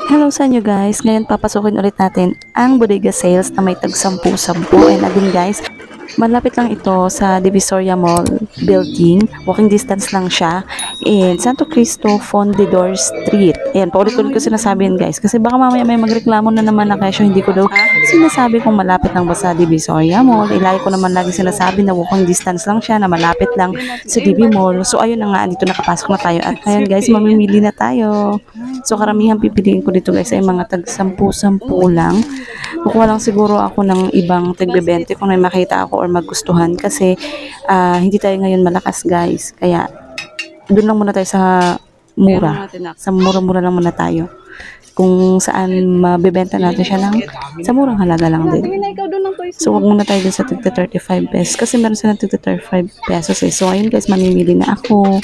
Hello sa inyo guys, ngayon papasukin ulit natin ang bodega sales na may tag 10-10 and again guys, malapit lang ito sa Divisoria Mall building, walking distance lang siya in Santo Cristo, Fundidor Street. Ayan, paulit-ulit ko sinasabi yan guys kasi baka mamaya may magreklamo na naman na kesyo hindi ko daw sinasabi kung malapit lang ba sa Divisoria Mall. Ilagi ko naman lagi sinasabi na walking distance lang siya, na malapit lang sa DB Mall. So ayun na nga, dito nakapasok na tayo at ngayon guys, mamimili na tayo. So karamihan pipiliin ko dito guys ay mga tag 10-10 lang. Kukuha lang siguro ako ng ibang tag-20 kung may makita ako or magustuhan kasi hindi tayo ngayon malakas guys. Kaya doon lang muna tayo sa mura. Sa mura-mura lang muna tayo. Kung saan mabebenta natin siya ng sa murang halaga lang din. So wag muna tayo dun sa tigta 35 pesos kasi meron sila tigta 35 pesos eh. So ayun guys, mamimili na ako.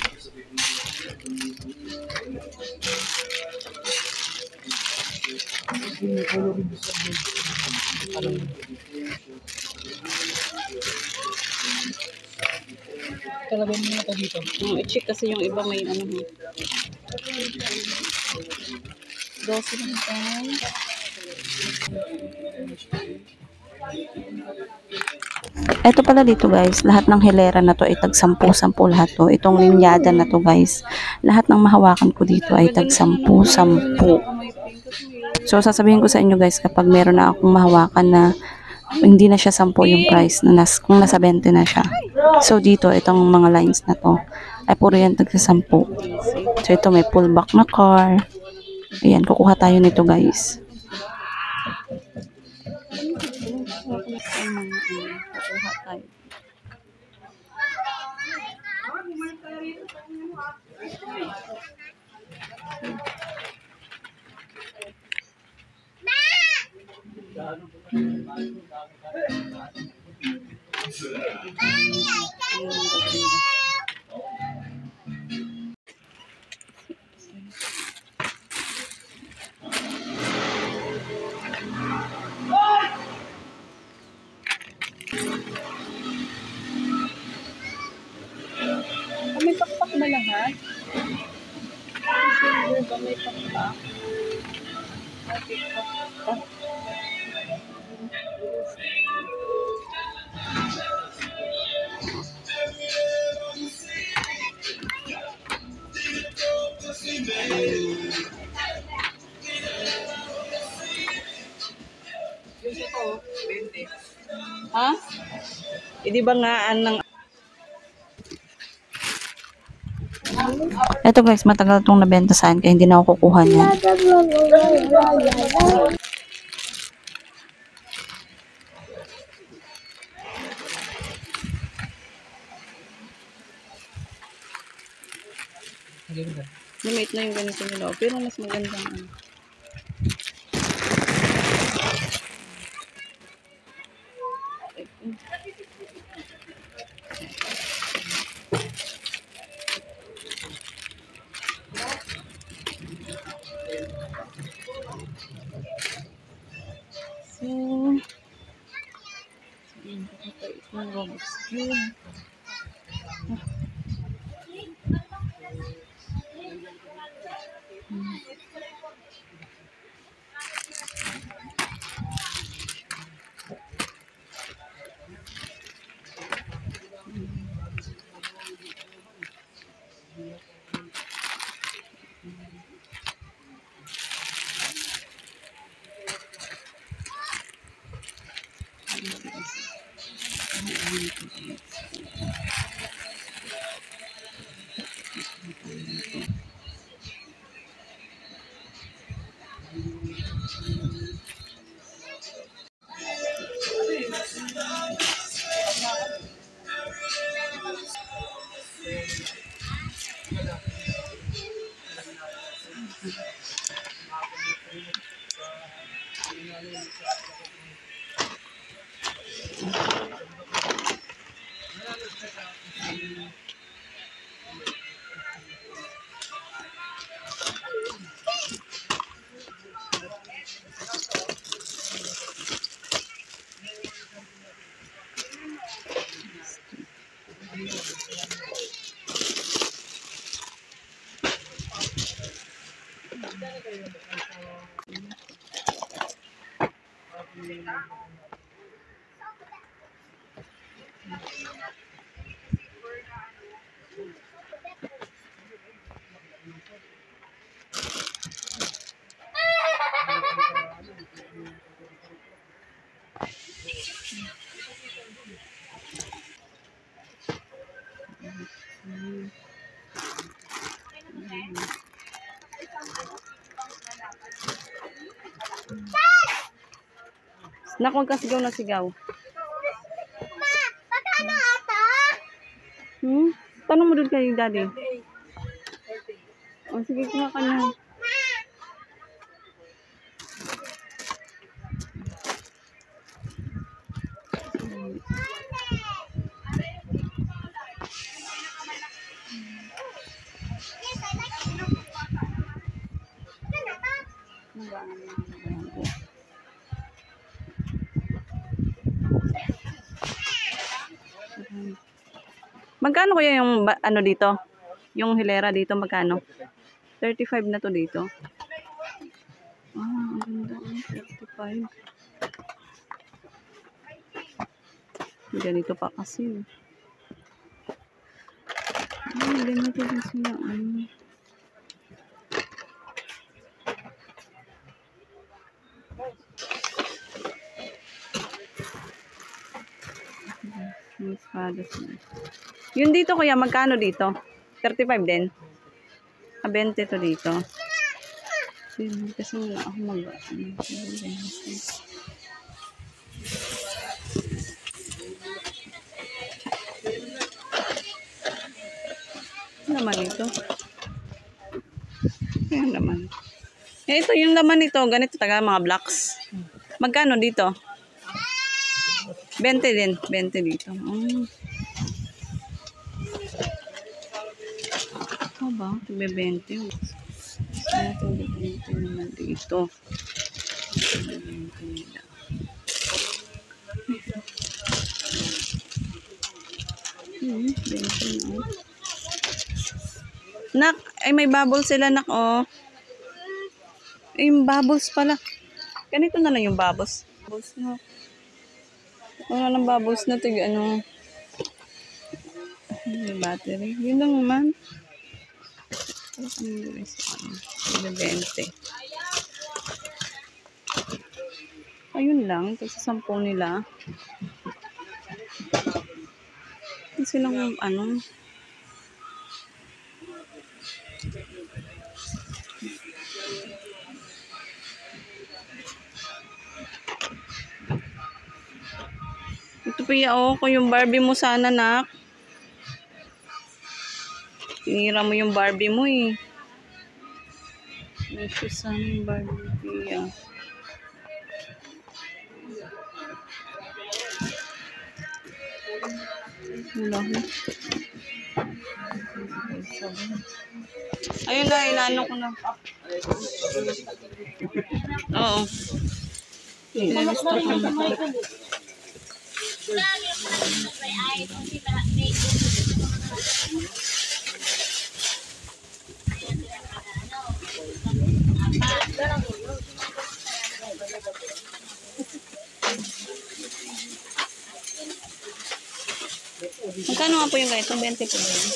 Talagang mo ito dito. I-check kasi yung iba may ano. 12 lang tayo. Eto pala dito guys, lahat ng hilera na to ay tag 10-10 lahat to. Itong linyada na to guys, lahat ng mahawakan ko dito ay tag 10-10. So sasabihin ko sa inyo guys, kapag meron na akong mahawakan na hindi na siya 10 yung price, kung nasa 20 na siya. So dito, itong mga lines na to ay puro yan tag 10. So ito may pullback na car. Ayan, kukuha tayo nito guys. Kukuha tayo. May pakpak ba lahat? Silver ba may pakpak? Okay, pakpak. Ha? Hindi ba nga ng Ito guys, matagal itong nabenta sa akin kaya hindi na ako kukuha niyan. Lumit na yung ganito nila, pero mas magandang ano. Robux Cube. Naku, huwag kang sigaw na sigaw. Magkano ata? Tanong mo doon kay daddy. O, sige, kuha ka na. Magkano kaya yung ano dito? Yung hilera dito magkano? 35 na to dito. Ah, ang ganda. 35. Ganito pa kasi. Ganito din sila. Yun dito kuya, magkano dito? 35 din? 20 to dito. Kasi ako ano naman ito? Ayan naman. Ito yung laman nito, ganito taga mga blocks. Magkano dito? 20 din, 20 dito. Ito ba? Tibe 20. Ito 20 naman dito. 20 nila. Nak, ay may bubbles sila nak, oh. Ay, yung bubbles pala. Ganito na lang yung bubbles. Bubbles na. Wala ng bubbles na tig ano. May battery. Yun lang naman. Pero kami sa 20. Ayun lang. Ito sa 10 nila. Ito silang ano. Ito pa oh, kung yung Barbie mo sana nak. Tinira mo yung Barbie mo eh. Ito sana yung Barbie Pia. Wala ko. Ayun na, inaano ko na. Oo. Gusto ko na. Magkano nga po yung ganito? 20 po ba yun?